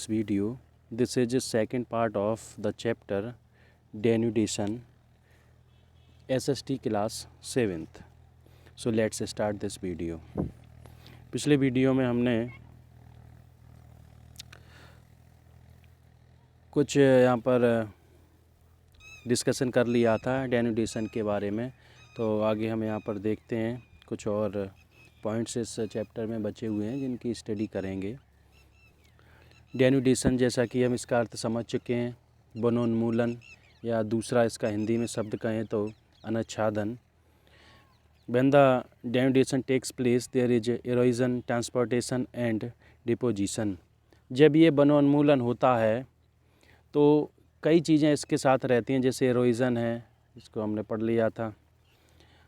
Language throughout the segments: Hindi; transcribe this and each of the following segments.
this video. This is the second part of the chapter denudation, SST class 7th. So let's start this video. पिछले वीडियो में हमने कुछ यहाँ पर डिस्कशन कर लिया था डेनुडेशन के बारे में, तो आगे हम यहाँ पर देखते हैं कुछ और पॉइंट्स इस चैप्टर में बचे हुए हैं जिनकी स्टडी करेंगे। डेनुडेशन जैसा कि हम इसका अर्थ समझ चुके हैं, वनोन्मूलन या दूसरा इसका हिंदी में शब्द कहें तो अनाच्छादन। When the denudation takes place, there is erosion, transportation and deposition. जब ये वनोन्मूलन होता है तो कई चीज़ें इसके साथ रहती हैं, जैसे एरोजन है, इसको हमने पढ़ लिया था,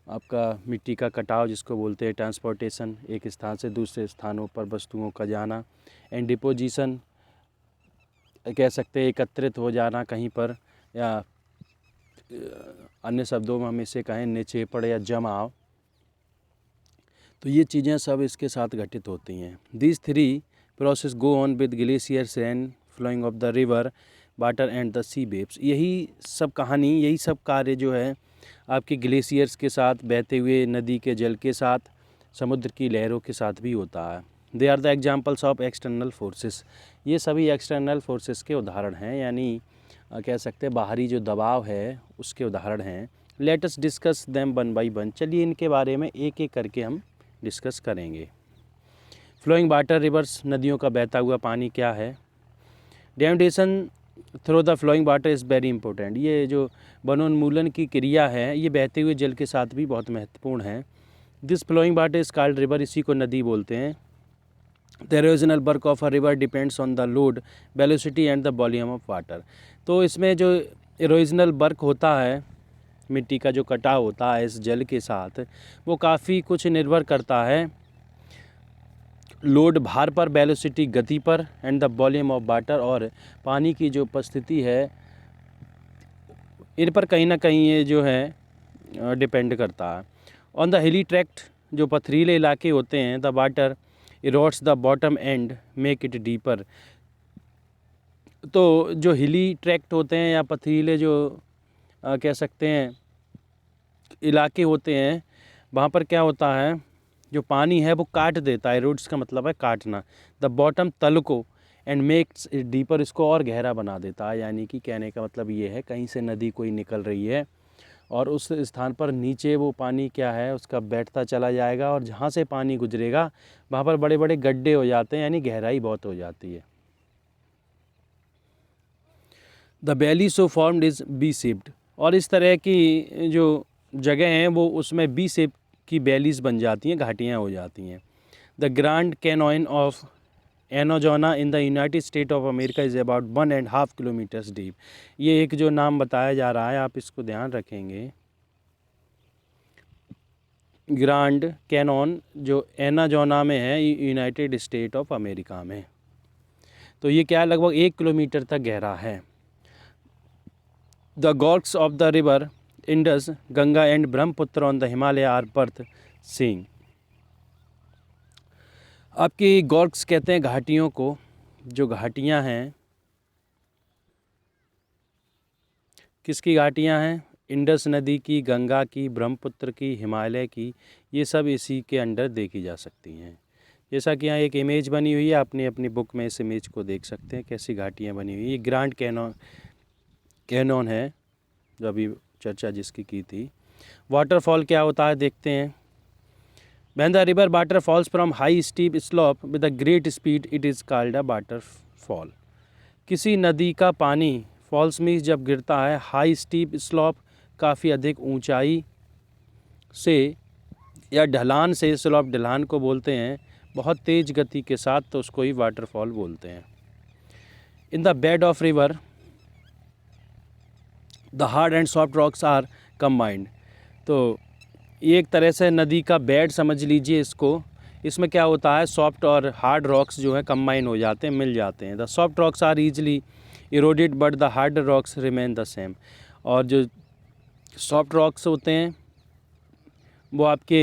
आपका मिट्टी का कटाव जिसको बोलते हैं ट्रांसपोर्टेशन, एक स्थान से दूसरे स्थानों पर वस्तुओं का जाना, एंड डिपोजिशन कह सकते हैं एकत्रित हो जाना कहीं पर, या अन्य शब्दों में हम इसे कहें निक्षेपण या जमाव। तो ये चीज़ें सब इसके साथ घटित होती हैं। These three process go on with glaciers, rain flowing of the river, water and the sea waves. यही सब कहानी, यही सब कार्य जो है आपके ग्लेशियर्स के साथ, बहते हुए नदी के जल के साथ, समुद्र की लहरों के साथ भी होता है। They are the examples of external forces. ये सभी एक्सटर्नल फोर्सेस के उदाहरण हैं, यानी कह सकते हैं बाहरी जो दबाव है उसके उदाहरण हैं। Let us discuss them one by one. चलिए इनके बारे में एक एक करके हम डिस्कस करेंगे। फ्लोइंग वाटर रिवर्स, नदियों का बहता हुआ पानी क्या है। Denudation through the flowing water is very important. ये जो वनोन्मूलन की क्रिया है ये बहते हुए जल के साथ भी बहुत महत्वपूर्ण है। This flowing water is called river, इसी को नदी बोलते हैं। The erosional work of a river depends on the load, velocity and the volume of water. तो इसमें जो इरोजनल वर्क होता है, मिट्टी का जो कटाव होता है इस जल के साथ, वो काफ़ी कुछ निर्भर करता है लोड भार पर, वेलोसिटी गति पर, and the volume of water, और पानी की जो उपस्थिति है इन पर कहीं ना कहीं ये जो है डिपेंड करता है। ऑन द हिली ट्रैक्ट, जो पथरीले इलाके होते हैं, the water erodes the bottom and make it deeper. तो जो हिली ट्रैक्ट होते हैं या पथरीले जो कह सकते हैं इलाके होते हैं, वहाँ पर क्या होता है, जो पानी है वो काट देता है, रूट्स का मतलब है काटना, द बॉटम तल को, एंड मेक्स इट डीपर, इसको और गहरा बना देता है। यानी कि कहने का मतलब ये है कहीं से नदी कोई निकल रही है और उस स्थान पर नीचे वो पानी क्या है उसका बैठता चला जाएगा, और जहाँ से पानी गुजरेगा वहाँ पर बड़े बड़े गड्ढे हो जाते हैं, यानी गहराई बहुत हो जाती है। The valley so formed is V shaped, और इस तरह की जो जगह हैं वो उसमें बी शेप की वैलीज़ बन जाती हैं, घाटियाँ हो जाती हैं। The Grand Canyon of Arizona in the United State of America is about 1.5 kilometres deep. ये एक जो नाम बताया जा रहा है आप इसको ध्यान रखेंगे, ग्रैंड कैनोन जो एनाजोना में है यूनाइटेड स्टेट ऑफ अमेरिका में, तो ये क्या है लगभग 1 किलोमीटर तक गहरा है। The gorges of the river Indus, Ganga and Brahmaputra on the Himalaya are worth seeing. आपकी गॉर्क्स कहते हैं घाटियों को, जो घाटियां हैं, किसकी घाटियां हैं, इंडस नदी की, गंगा की, ब्रह्मपुत्र की, हिमालय की, ये सब इसी के अंडर देखी जा सकती हैं। जैसा कि यहाँ एक इमेज बनी हुई है, आपने अपनी बुक में इस इमेज को देख सकते हैं कैसी घाटियाँ बनी हुई है। ये ग्रैंड कैनोन है जो अभी चर्चा जिसकी की थी। वाटरफॉल क्या होता है देखते हैं। When the river water falls from high steep slope with a great speed, it is called a waterfall. किसी नदी का पानी फॉल्स में जब गिरता है, हाई स्टीप स्लॉप, काफ़ी अधिक ऊंचाई से या ढलान से, स्लॉप ढलान को बोलते हैं, बहुत तेज़ गति के साथ, तो उसको ही वाटरफॉल बोलते हैं। In the bed of river the hard and soft rocks are combined. तो ये एक तरह से नदी का बेड समझ लीजिए इसको। इसमें क्या होता है, सॉफ्ट और हार्ड रॉक्स जो है कंबाइन हो जाते हैं, मिल जाते हैं। The soft rocks are easily eroded but the hard rocks remain the same. और जो सॉफ्ट रॉक्स होते हैं वो आपके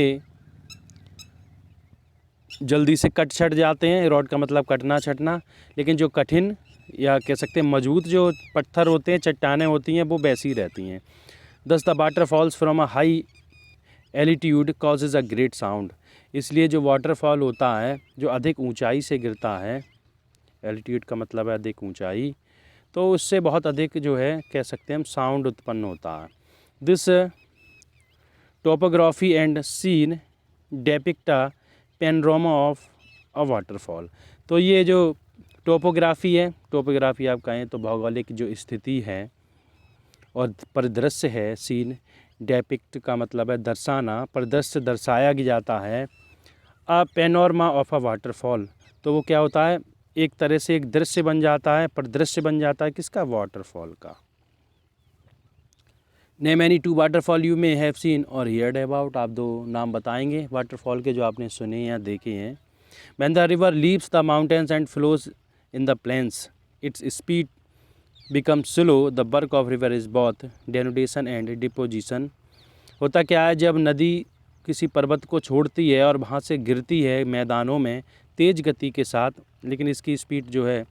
जल्दी से कट छट जाते हैं, इरोड का मतलब कटना छटना, लेकिन जो कठिन या कह सकते हैं मजबूत जो पत्थर होते हैं, चट्टानें होती हैं, वो वैसी रहती हैं। Thus the water falls from a high altitude causes a great sound. इसलिए जो वाटरफॉल होता है जो अधिक ऊंचाई से गिरता है, एलिट्यूड का मतलब है अधिक ऊंचाई, तो उससे बहुत अधिक जो है कह सकते हैं हम साउंड उत्पन्न होता है। This topography and scene depict a panorama of a waterfall. तो ये जो टोपोग्राफी है, टोपोग्राफी आप कहें तो भौगोलिक जो स्थिति है और परिदृश्य है, सीन डेपिक्ट का मतलब है दर्शाना, परिदृश्य दर्शाया जाता है। अ पेनोरमा ऑफ अ वाटरफॉल, तो वो क्या होता है, एक तरह से एक दृश्य बन जाता है, परिदृश्य बन जाता है किसका, वाटरफॉल का। Name any two waterfall you may have seen और हियर्ड अबाउट। आप दो नाम बताएंगे वाटरफॉल के जो आपने सुने या देखे हैं। When the river leaves the mountains and flows in the plains its speed become slow, the work of river is both denudation and deposition. होता क्या है, जब नदी किसी पर्वत को छोड़ती है और वहाँ से गिरती है मैदानों में तेज़ गति के साथ, लेकिन इसकी स्पीड जो है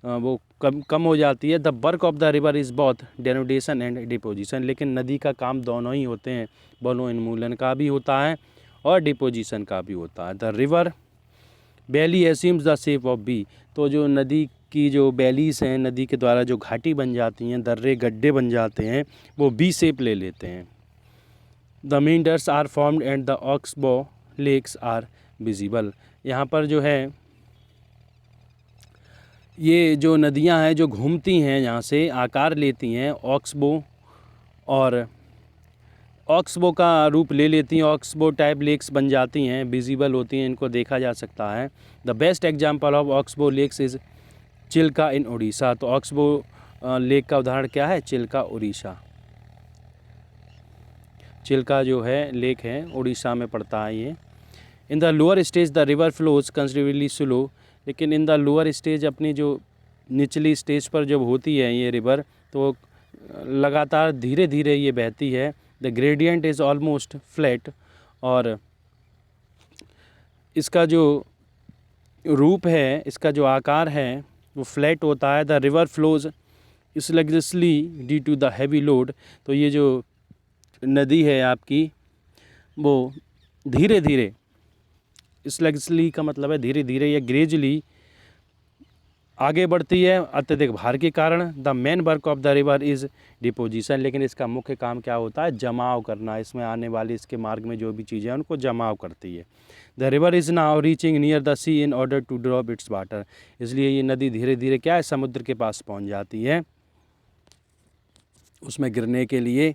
वो कम हो जाती है। The work of the river is both denudation and deposition. लेकिन नदी का काम दोनों ही होते हैं, वनोन्मूलन का भी होता है और डिपोजिशन का भी होता है। The river valley assumes the shape of V. तो जो नदी की जो वैलीज हैं, नदी के द्वारा जो घाटी बन जाती हैं, दर्रे गड्ढे बन जाते हैं, वो बी शेप ले लेते हैं। The meanders are formed and the oxbow lakes are visible. यहाँ पर जो है ये जो नदियाँ हैं जो घूमती हैं, यहाँ से आकार लेती हैं, ऑक्सबो का रूप ले लेती हैं, ऑक्सबो टाइप लेक्स बन जाती हैं, विजिबल होती हैं, इनको देखा जा सकता है। The best example of oxbow lakes is Chilka in Orissa. तो ऑक्सबो लेक का उदाहरण क्या है, चिल्का, उड़ीसा। चिल्का जो है लेक है उड़ीसा में पड़ता है ये। In the lower stage the river flows considerably slow. लेकिन इन द लोअर स्टेज, अपनी जो निचली स्टेज पर जब होती है ये रिवर, तो लगातार धीरे धीरे ये बहती है। The gradient is almost flat, और इसका जो रूप है, इसका जो आकार है वो फ्लैट होता है। The river flows sluggishly due to the heavy load. तो ये जो नदी है आपकी वो धीरे धीरे, स्लगजली का मतलब है धीरे धीरे या ग्रेजुअली आगे बढ़ती है अत्यधिक भार के कारण। The main work of the river is deposition. लेकिन इसका मुख्य काम क्या होता है, जमाव करना। इसमें आने वाली, इसके मार्ग में जो भी चीज़ें हैं उनको जमाव करती है। The river is now reaching near the sea in order to drop its water. इसलिए ये नदी धीरे धीरे क्या है, समुद्र के पास पहुंच जाती है उसमें गिरने के लिए।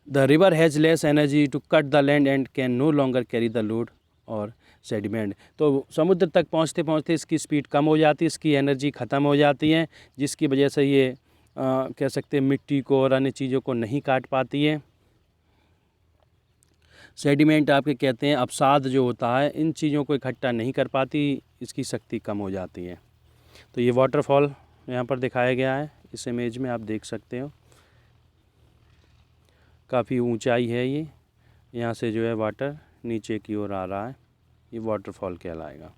The river has less energy to cut the land and can no longer carry the load और सेडिमेंट। तो समुद्र तक पहुंचते पहुंचते इसकी स्पीड कम हो जाती है, इसकी एनर्जी ख़त्म हो जाती है, जिसकी वजह से ये कह सकते हैं मिट्टी को और अन्य चीज़ों को नहीं काट पाती है। सेडिमेंट आपके कहते हैं अवसाद जो होता है, इन चीज़ों को इकट्ठा नहीं कर पाती, इसकी शक्ति कम हो जाती है। तो ये वाटरफॉल यहाँ पर दिखाया गया है, इस इमेज में आप देख सकते हो। काफ़ी ऊंचाई है ये, यहाँ से जो है वाटर नीचे की ओर आ रहा है, ये वाटरफॉल कहलाएगा।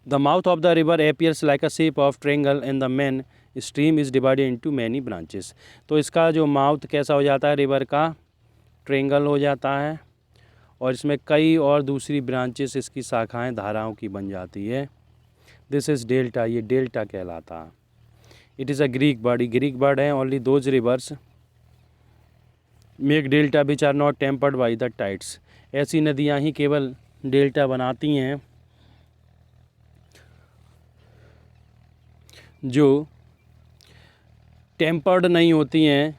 The mouth of the river appears like a shape of triangle and the main stream is divided into many branches. तो इसका जो माउथ कैसा हो जाता है रिवर का, ट्रायंगल हो जाता है, और इसमें कई और दूसरी ब्रांचेस, इसकी शाखाएं धाराओं की बन जाती है। दिस इज़ डेल्टा, ये डेल्टा कहलाता है। It is a Greek word, Greek word है। Only those rivers make delta which are not tempered by the tides. ऐसी नदियाँ ही केवल डेल्टा बनाती हैं जो टेम्पर्ड नहीं होती हैं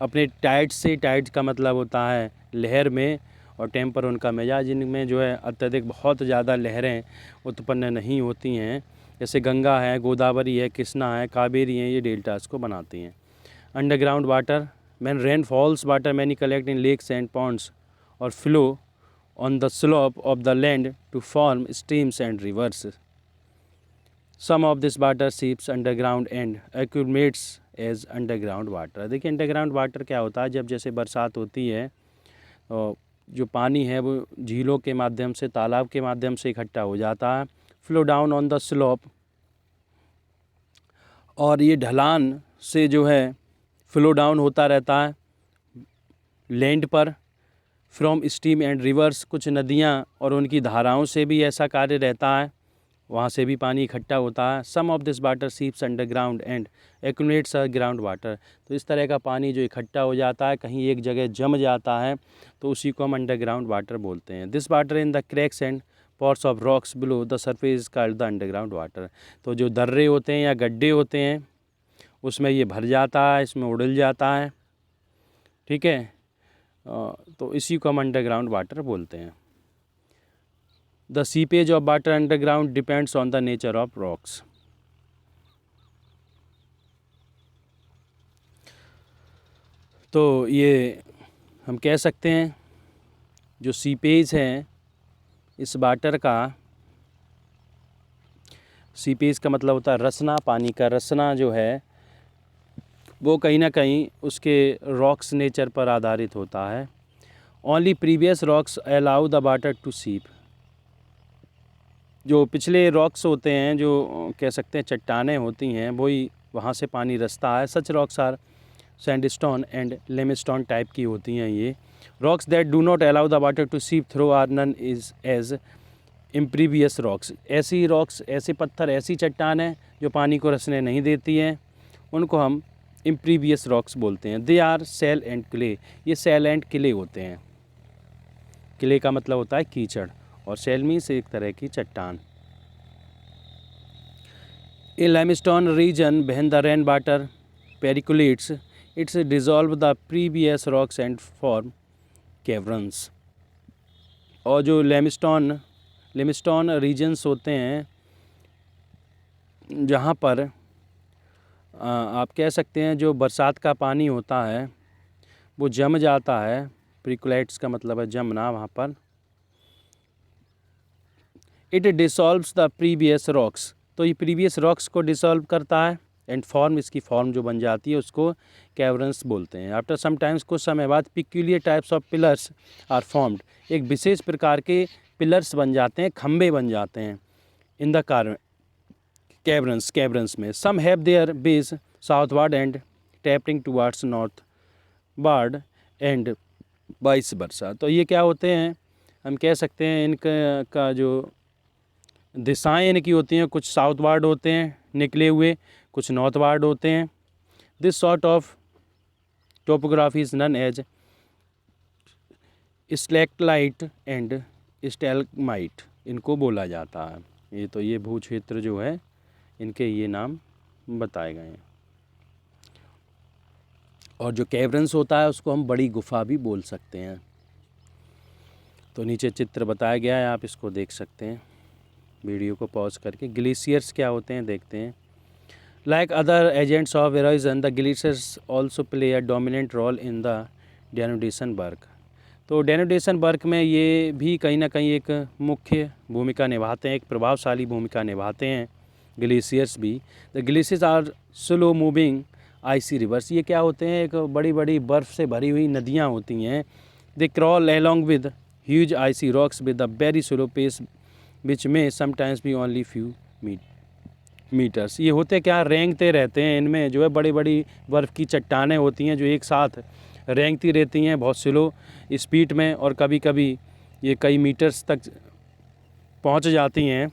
अपने टाइड्स से। टाइड्स का मतलब होता है लहर में, और टेम्पर उनका मिजाज, इनमें जो है अत्यधिक बहुत ज़्यादा लहरें उत्पन्न नहीं होती हैं। जैसे गंगा है, गोदावरी है, कृष्णा है, कावेरी है, ये डेल्टास को बनाती हैं। Underground water, when rain falls water many collect in lakes and ponds or flow on the slope of the land to form streams and rivers. Some of this water seeps underground and accumulates as underground water. देखिए अंडरग्राउंड वाटर क्या होता है, जब जैसे बरसात होती है तो जो पानी है वो झीलों के माध्यम से, तालाब के माध्यम से इकट्ठा हो जाता है। Flow down on the slope और ये ढलान से जो है फ्लो डाउन होता रहता है लैंड पर फ्रॉम स्ट्रीम एंड रिवर्स। कुछ नदियाँ और उनकी धाराओं से भी ऐसा कार्य रहता है, वहाँ से भी पानी इकट्ठा होता है। Some of this water seeps underground and accumulates ground water. तो इस तरह का पानी जो इकट्ठा हो जाता है, कहीं एक जगह जम जाता है, तो उसी को हम अंडरग्राउंड वाटर बोलते हैं। This water in the cracks and pores of rocks below the surface called the underground water. तो जो दर्रे होते हैं या गड्ढे होते हैं उसमें ये भर जाता है, इसमें उड़ल जाता है, ठीक है। तो इसी को हम अंडरग्राउंड वाटर बोलते हैं। The seepage of water underground depends on the nature of rocks. तो ये हम कह सकते हैं जो सीपेज है इस वाटर का, सीपेज का मतलब होता है रसना, पानी का रसना जो है वो कहीं ना कहीं उसके रॉक्स नेचर पर आधारित होता है। Only pervious rocks allow the water to seep. जो पिछले रॉक्स होते हैं, जो कह सकते हैं चट्टानें होती हैं, वही वहाँ से पानी रसता है। Such rocks are sandstone and limestone type की होती हैं ये। Rocks that do not allow the water to seep through are known is as impervious rocks. ऐसी रॉक्स, ऐसे पत्थर, ऐसी चट्टानें जो पानी को रसने नहीं देती हैं, उनको हम इम्प्रीवियस रॉक्स बोलते हैं। They are shale and clay. ये सेल एंड क्ले होते हैं। क्ले का मतलब होता है कीचड़ और सेल मीन्स एक तरह की चट्टान। A limestone region when the rain water percolates its dissolve the previous rocks and form caverns. और जो लेमस्टोन रीजन्स होते हैं जहाँ पर आप कह सकते हैं जो बरसात का पानी होता है वो जम जाता है। प्रिकुलेट्स का मतलब है जमना वहाँ पर। It dissolves the previous rocks. तो ये प्रीवियस रॉक्स को डिसॉल्व करता है एंड फॉर्म, इसकी फॉर्म जो बन जाती है उसको कैवर्न्स बोलते हैं। आफ्टर सम टाइम्स, कुछ समय बाद, peculiar types of pillars are formed. एक विशेष प्रकार के पिलर्स बन जाते हैं, खम्बे बन जाते हैं इन द कैवर्न्स में। Some have their base southward and tapering towards northward and vice versa. तो ये क्या होते हैं, हम कह सकते हैं इनका जो दिशाएं इनकी होती हैं, कुछ साउथवर्ड होते हैं निकले हुए, कुछ नॉर्थवर्ड होते हैं। This sort of topography is known as stalactite and stalagmite, इनको बोला जाता है। ये तो ये भू क्षेत्र जो है इनके ये नाम बताए गए हैं। और जो कैवर्न्स होता है उसको हम बड़ी गुफा भी बोल सकते हैं। तो नीचे चित्र बताया गया है, आप इसको देख सकते हैं वीडियो को पॉज करके। ग्लेशियर्स क्या होते हैं देखते हैं। Like other agents of erosion, the glaciers also play a dominant role in the denudation work. तो डेनुडेशन वर्क में ये भी कहीं ना कहीं एक मुख्य भूमिका निभाते हैं, एक प्रभावशाली भूमिका निभाते हैं ग्लेशियर्स भी। The glaciers are slow moving icy rivers. ये क्या होते हैं, एक बड़ी बड़ी बर्फ़ से भरी हुई नदियाँ होती हैं। They crawl along with huge icy rocks with a very slow pace which में समटाइम्स भी ओनली फ्यू मीटर्स। ये होते क्या, रेंगते रहते हैं। इनमें जो है बड़ी बड़ी बर्फ़ की चट्टानें होती हैं जो एक साथ रेंगती रहती हैं बहुत स्लो स्पीड में, और कभी कभी ये कई मीटर्स तक पहुंच जाती हैं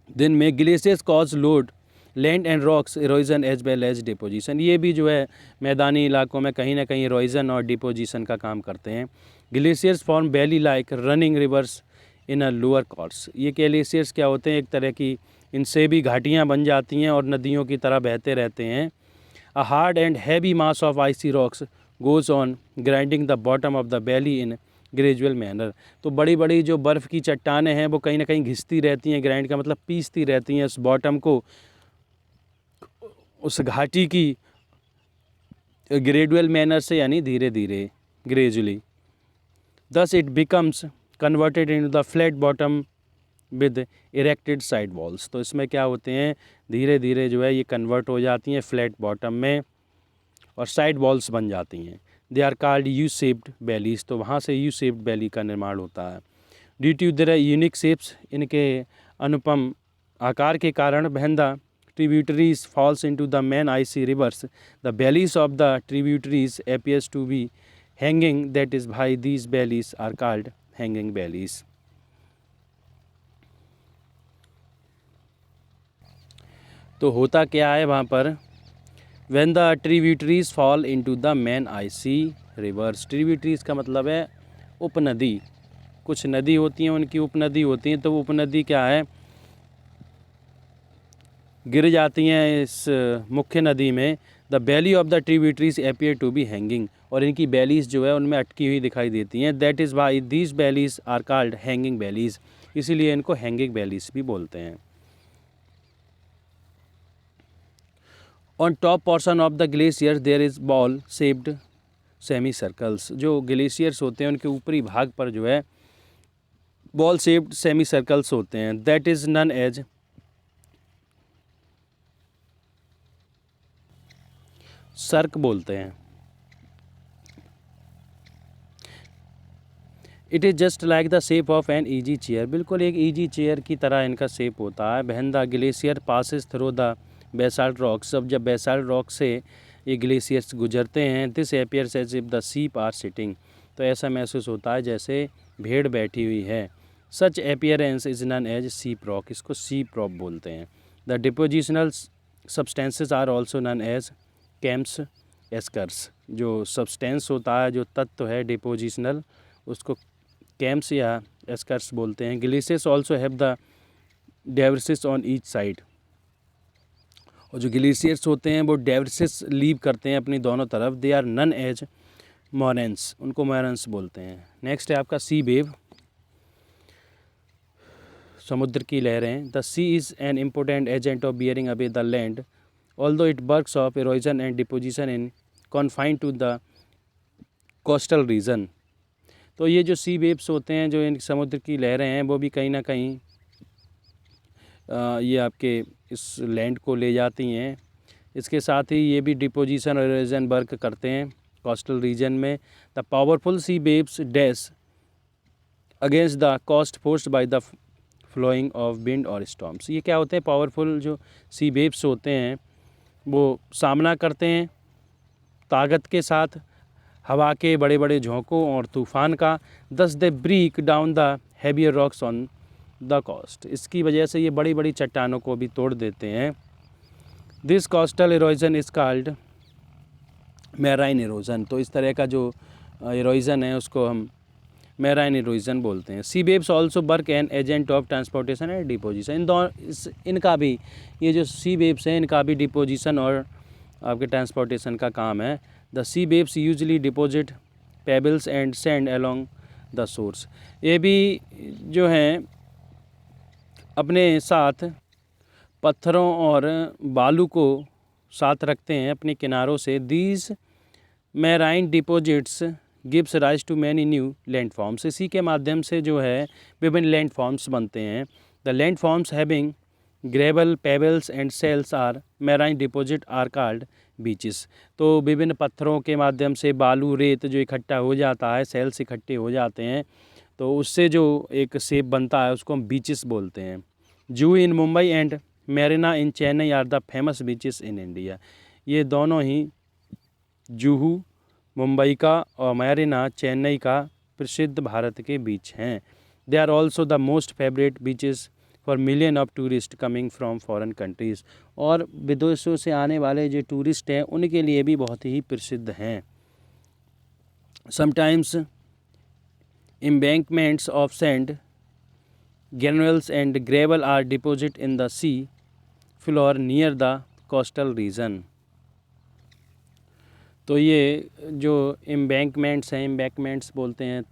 दिन में। Glaciers cause load land and rocks erosion as well as deposition. ये भी जो है मैदानी इलाकों में कहीं ना कहीं इरोजन और डिपोजिशन का काम करते हैं। Glaciers form valley like running reverse in a lower course. ये ग्लेशियर्स क्या होते हैं, एक तरह की इनसे भी घाटियाँ बन जाती हैं और नदियों की तरह बहते रहते हैं। A hard and heavy mass of icy rocks goes on grinding the bottom of the valley in gradual manner. तो बड़ी बड़ी जो बर्फ़ की चट्टानें हैं वो कहीं ना कहीं घिसती रहती हैं, ग्राइंड का मतलब पीसती रहती हैं उस बॉटम को, उस घाटी की ग्रेजुअल मैनर से, यानी धीरे धीरे, gradually. Thus it becomes converted in the flat bottom with erected side walls. तो इसमें क्या होते हैं, धीरे धीरे जो है ये कन्वर्ट हो जाती हैं फ्लैट बॉटम में और साइड वॉल्स बन जाती हैं। They are called U shaped valleys. तो वहाँ से यू शेप्ड वैली का निर्माण होता है। Due to their unique shapes, इनके अनुपम आकार के कारण, when the tributaries falls into the main icy rivers, the valleys of the tributaries appears to be hanging. That is why these valleys are called hanging valleys. तो होता क्या है वहाँ पर, when the tributaries fall into the main icy rivers, tributaries का मतलब है उपनदी, कुछ नदी होती हैं उनकी उपनदी होती हैं, तो वो उपनदी क्या है गिर जाती हैं इस मुख्य नदी में। The valley of the tributaries appear to be hanging, और इनकी वैलीज जो है उनमें अटकी हुई दिखाई देती हैं। That is why these valleys are called hanging valleys, इसीलिए इनको हैंगिंग वैलीज भी बोलते हैं। On top portion of the glacier there is ball shaped semi circles, जो ग्लेशियर्स होते हैं उनके ऊपरी भाग पर जो है बॉल शेप्ड सेमी सर्कल्स होते हैं। दैट इज़ नन एज सर्क बोलते हैं। It is just like the shape of an easy chair, बिल्कुल एक ईजी चेयर की तरह इनका शेप होता है। When the glacier passes through the basalt rocks, जब बेसाल्ट रॉक से ये ग्लेशियर्स गुजरते हैं, this appears as if the sheep are sitting, तो ऐसा महसूस होता है जैसे भेड़ बैठी हुई है। Such appearance is known as sheep rock, इसको शीप रॉक बोलते हैं। The depositional substances are also known as camps eskers, जो सब्सटेंस होता है जो तत्व है डिपोजिशनल, उसको कैम्प्स या एस्कर्स बोलते हैं। Glaciers also have the debris on each side, और जो ग्लेशियर्स होते हैं वो डेवर्सिस लीव करते हैं अपनी दोनों तरफ। They are known as moraines, उनको मोरेंस बोलते हैं। नेक्स्ट है आपका सी वेव, समुद्र की लहरें। The sea is an important agent of bearing away the land, although it works of erosion and deposition in confined to the coastal region। तो ये जो सी वेव्स होते हैं, जो इन समुद्र की लहरें हैं, वो भी कहीं ना कहीं ये आपके इस लैंड को ले जाती हैं। इसके साथ ही ये भी डिपोजिशन और इरोजन वर्क करते हैं कोस्टल रीजन में। The powerful sea waves dash against the coast forced by the flowing of wind और स्टॉर्म्स। ये क्या होते हैं, पावरफुल जो सी वेव्स होते हैं वो सामना करते हैं ताकत के साथ हवा के बड़े बड़े झोंकों और तूफ़ान का। Thus they break down the heavier rocks on the coast, इसकी वजह से ये बड़ी बड़ी चट्टानों को भी तोड़ देते हैं। This coastal erosion is called marine erosion, तो इस तरह का जो इरोजन है उसको हम मैराइन इरोजन बोलते हैं। Sea waves also work an agent of transportation and deposition, इनका भी ये जो सी वेव्स हैं इनका भी डिपोजिशन और आपके ट्रांसपोर्टेशन का काम है। The sea waves usually deposit pebbles and sand along the shores, ये भी जो हैं अपने साथ पत्थरों और बालू को साथ रखते हैं अपने किनारों से। These marine deposits gives rise to many new land forms, इसी के माध्यम से जो है विभिन्न लैंड फॉर्म्स बनते हैं। The land forms having gravel pebbles and shells are marine deposit are called beaches, तो विभिन्न पत्थरों के माध्यम से बालू रेत जो इकट्ठा हो जाता है, सेल्स इकट्ठे हो जाते हैं, तो उससे जो एक शेप बनता है उसको हम बीचेस बोलते हैं। Juhu in Mumbai and Marina in Chennai are the famous beaches in India, ये दोनों ही जूहू मुंबई का और मैरिना चेन्नई का प्रसिद्ध भारत के बीच हैं। They are also the most favourite beaches for million of tourist coming from foreign countries, और विदेशों से आने वाले जो टूरिस्ट हैं उनके लिए भी बहुत ही प्रसिद्ध हैं। Sometimes embankments of sand granules and gravel are deposit in the sea floor near the coastal region, तो ये जो एम्बैंकमेंट्स हैं, एम्बैंकमेंट्स बोलते हैं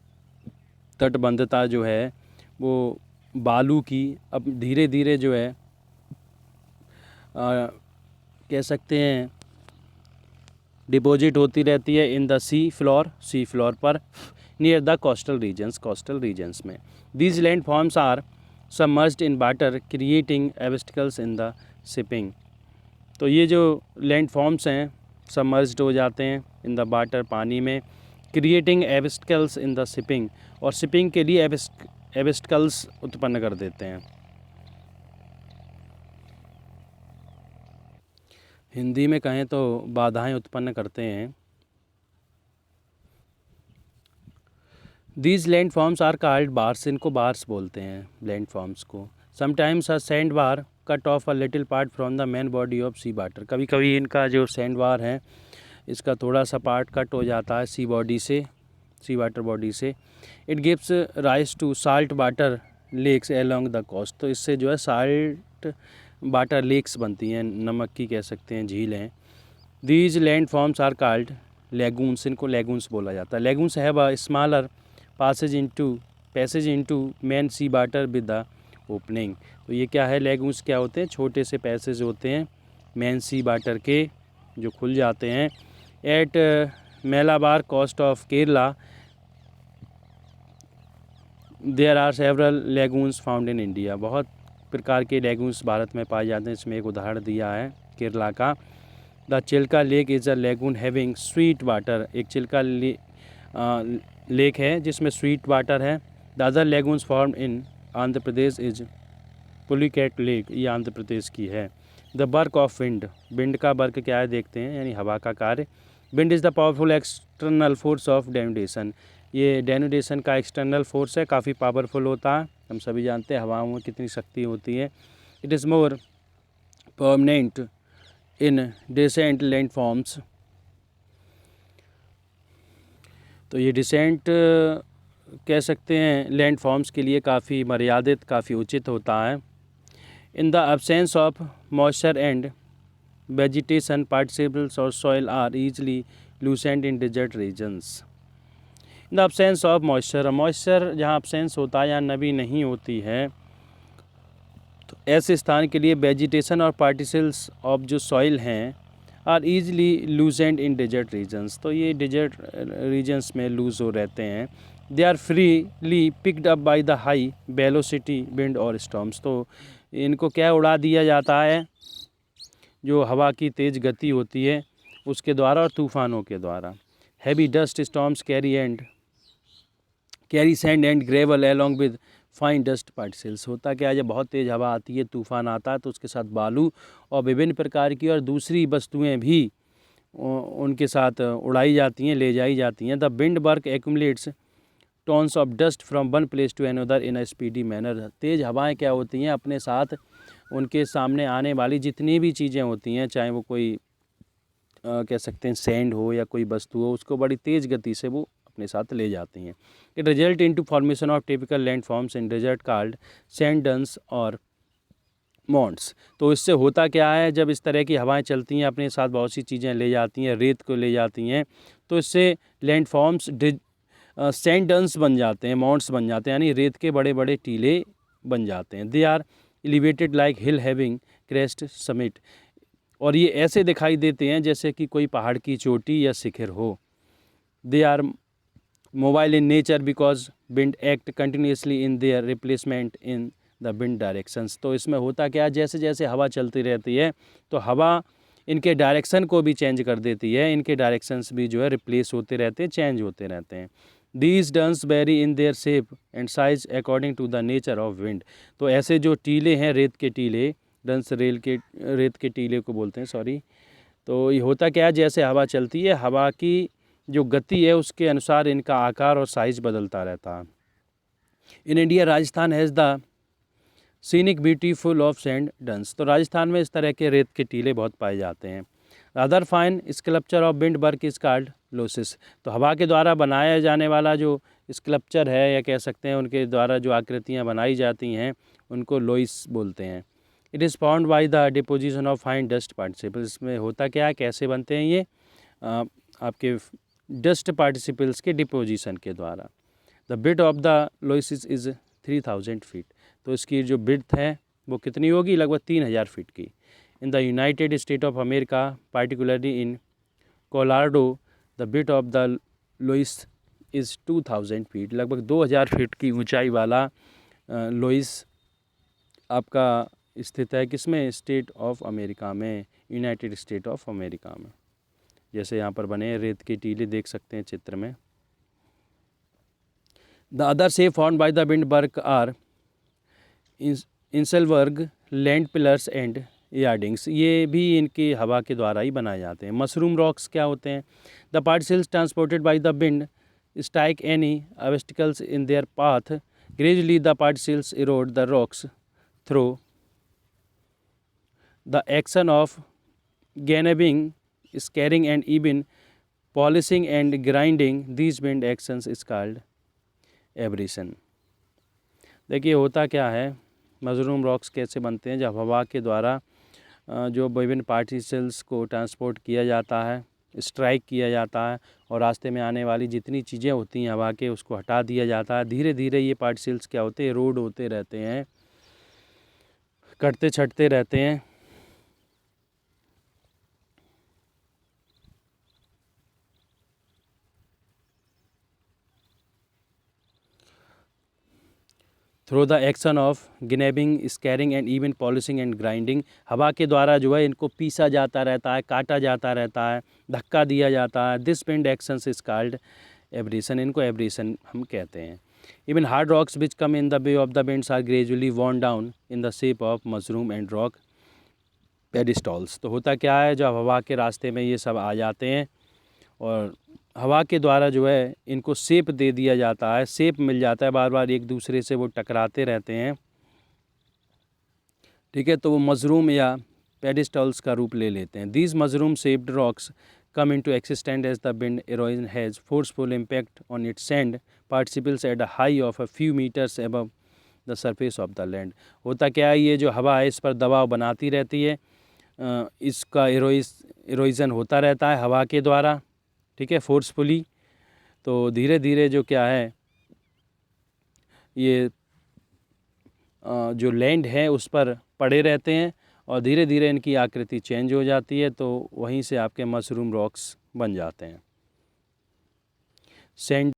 तटबंधता जो है वो बालू की अब धीरे धीरे जो है कह सकते हैं डिपॉजिट होती रहती है इन द सी फ्लोर पर नियर द कोस्टल रीजन्स में। These land forms are submerged in water creating obstacles in the shipping, तो ये जो लैंड फॉर्म्स हैं सबमर्ज्ड हो जाते हैं इन द वाटर, पानी में, creating obstacles in the shipping, और शिपिंग के लिए ऑब्स्टिकल्स उत्पन्न कर देते हैं। हिंदी में कहें तो बाधाएं उत्पन्न करते हैं। These land forms are called bars, इनको बार्स बोलते हैं लैंड फॉर्म्स को। Sometimes a sand bar cut off a little part from the main body of sea water, कभी कभी इनका जो सैंड बार है इसका थोड़ा सा पार्ट कट हो जाता है सी वाटर बॉडी से। It gives rise to salt water lakes along the coast, तो इससे जो है साल्ट वाटर लेक्स बनती हैं, नमक की कह सकते हैं झीलें। These land forms are called lagoons, इनको लेगून्स बोला जाता है। Lagoons have a smaller passage into main sea water with the opening, तो ये क्या है, लेगून्स क्या होते हैं, छोटे से पैसेज होते हैं मेन सी वाटर के जो खुल जाते हैं। At Malabar coast of Kerala there are several lagoons found in India, बहुत प्रकार के लेगून्स भारत में पाए जाते हैं, इसमें एक उदाहरण दिया है केरला का। The Chilka lake is a lagoon having sweet water, एक चिल्का लेक है जिसमें स्वीट वाटर है। The other lagoons form in Andhra Pradesh is Pulicat lake, ये आंध्र प्रदेश की है। द वर्क ऑफ विंड का वर्क क्या है देखते हैं, यानी हवा का कार्य। Wind is the powerful external force of denudation, ये डेनुडेशन का एक्सटर्नल फोर्स है, काफ़ी पावरफुल होता है, हम सभी जानते हैं हवाओं में कितनी शक्ति होती है। It is more permanent in desert land forms, तो ये डिसेंट कह सकते हैं लैंड फॉर्म्स के लिए काफ़ी मर्यादित, काफ़ी उचित होता है। In the absence of moisture and vegetation participles और soil are easily loosened in desert regions. In the absence of moisture जहाँ एब्सेंस होता है, यहाँ नमी नहीं होती है, तो ऐसे स्थान के लिए वेजिटेशन और पार्टिकल्स ऑफ जो सॉइल हैं are easily loosened in desert regions, तो ये डेजर्ट रीजन्स में लूज हो रहते हैं। They are freely picked up by the high velocity wind और स्टॉर्म्स, तो इनको क्या उड़ा दिया जाता है जो हवा की तेज़ गति होती है उसके द्वारा और तूफ़ानों के द्वारा। Heavy dust storms carry sand and gravel along with fine dust particles, होता क्या है जब बहुत तेज़ हवा आती है, तूफ़ान आता है, तो उसके साथ बालू और विभिन्न प्रकार की और दूसरी वस्तुएं भी उनके साथ उड़ाई जाती हैं, ले जाई जाती हैं। The wind work accumulates tons of dust from one place to another in a speedy manner, तेज़ हवाएं क्या होती हैं अपने साथ उनके सामने आने वाली जितनी भी चीज़ें होती हैं, चाहे वो कोई कह सकते हैं सैंड हो या कोई वस्तु हो, उसको बड़ी तेज़ गति से वो अपने साथ ले जाती हैं। It result into formation of typical land forms in desert called sand dunes और मॉन्ट्स, तो इससे होता क्या है जब इस तरह की हवाएं चलती हैं अपने साथ बहुत सी चीज़ें ले जाती हैं, रेत को ले जाती हैं, तो इससे लैंड फॉर्म्स सैंड डन्स बन जाते हैं, मॉन्ट्स बन जाते हैं, यानी रेत के बड़े बड़े टीले बन जाते हैं। They are elevated like hill having crest summit, और ये ऐसे दिखाई देते हैं जैसे कि कोई पहाड़ की चोटी या शिखर हो। They are mobile in nature because wind act continuously in their replacement in the wind directions, तो इसमें होता क्या, जैसे जैसे हवा चलती रहती है तो हवा इनके डायरेक्शन को भी चेंज कर देती है, इनके डायरेक्शंस भी जो है रिप्लेस होते रहते हैं, चेंज होते रहते हैं। These dunes vary in their shape and size according to the nature of wind, तो ऐसे जो टीले हैं रेत के टीले, डंस रेत के टीले को बोलते हैं, सॉरी, तो ये होता क्या है जैसे हवा चलती है, हवा की जो गति है उसके अनुसार इनका आकार और साइज बदलता रहता है। In India Rajasthan has the scenic beautiful of sand dunes, तो राजस्थान में इस तरह के रेत के टीले बहुत पाए जाते हैं। Other fine sculpture of wind work is called loses, तो हवा के द्वारा बनाया जाने वाला जो स्कल्पचर है या कह सकते हैं उनके द्वारा जो आकृतियाँ बनाई जाती हैं उनको लोइस बोलते हैं। It is found by the deposition of fine dust participles, इसमें होता क्या है, कैसे बनते हैं ये आपके डस्ट पार्टिसिपल्स के डिपोजिशन के द्वारा। The bed of the loess is 3000 feet, तो इसकी जो बिड्थ है वो कितनी होगी, लगभग 3000 फीट की। In the United State of America particularly in Colorado the bed of the loess is 2000 feet, लगभग 2000 फीट की ऊंचाई वाला लोइस आपका स्थित है किसमें, स्टेट ऑफ अमेरिका में, यूनाइटेड स्टेट ऑफ अमेरिका में। जैसे यहाँ पर बने रेत के टीले देख सकते हैं चित्र में। The other shape formed by the wind work are inselberg land pillars and yardangs, ये भी इनकी हवा के द्वारा ही बनाए जाते हैं। मशरूम रॉक्स क्या होते हैं? The particles transported by the wind strike any obstacles in their path, gradually the particles erode the rocks through the action of nabbing, scarring and even polishing and grinding. These wind actions is called abrasion. देखिए होता क्या है, मशरूम रॉक्स कैसे बनते हैं? जब हवा के द्वारा जो विभिन्न पार्टिकल्स को ट्रांसपोर्ट किया जाता है, स्ट्राइक किया जाता है, और रास्ते में आने वाली जितनी चीज़ें होती हैं हवा के, उसको हटा दिया जाता है। धीरे धीरे ये पार्टिकल्स क्या होते हैं, रोड होते रहते हैं, कटते छटते रहते हैं। Through the action of nabbing, scarring and even polishing and grinding. हवा के द्वारा जो है इनको पीसा जाता रहता है, काटा जाता रहता है, धक्का दिया जाता है। This wind action is called abrasion. इनको एब्रेशन हम कहते हैं। Even hard rocks which come in the way of the winds are gradually worn down in the shape of mushroom and rock pedestals. तो होता क्या है, जब हवा के रास्ते में ये सब आ जाते हैं और हवा के द्वारा जो है इनको शेप दे दिया जाता है, शेप मिल जाता है, बार बार एक दूसरे से वो टकराते रहते हैं, ठीक है, तो वो मशरूम या पेडिस्टल्स का रूप ले लेते हैं। These mushroom shaped rocks come into existence as the wind erosion has forceful impact on its sand particles at a high of a few meters above the surface of the land। होता क्या है, ये जो हवा है इस पर दबाव बनाती रहती है, इसका इरोजन होता रहता है हवा के द्वारा, ठीक है, फोर्सफुली। तो धीरे धीरे जो क्या है, ये जो लैंड है उस पर पड़े रहते हैं और धीरे धीरे इनकी आकृति चेंज हो जाती है, तो वहीं से आपके मशरूम रॉक्स बन जाते हैं। सैंड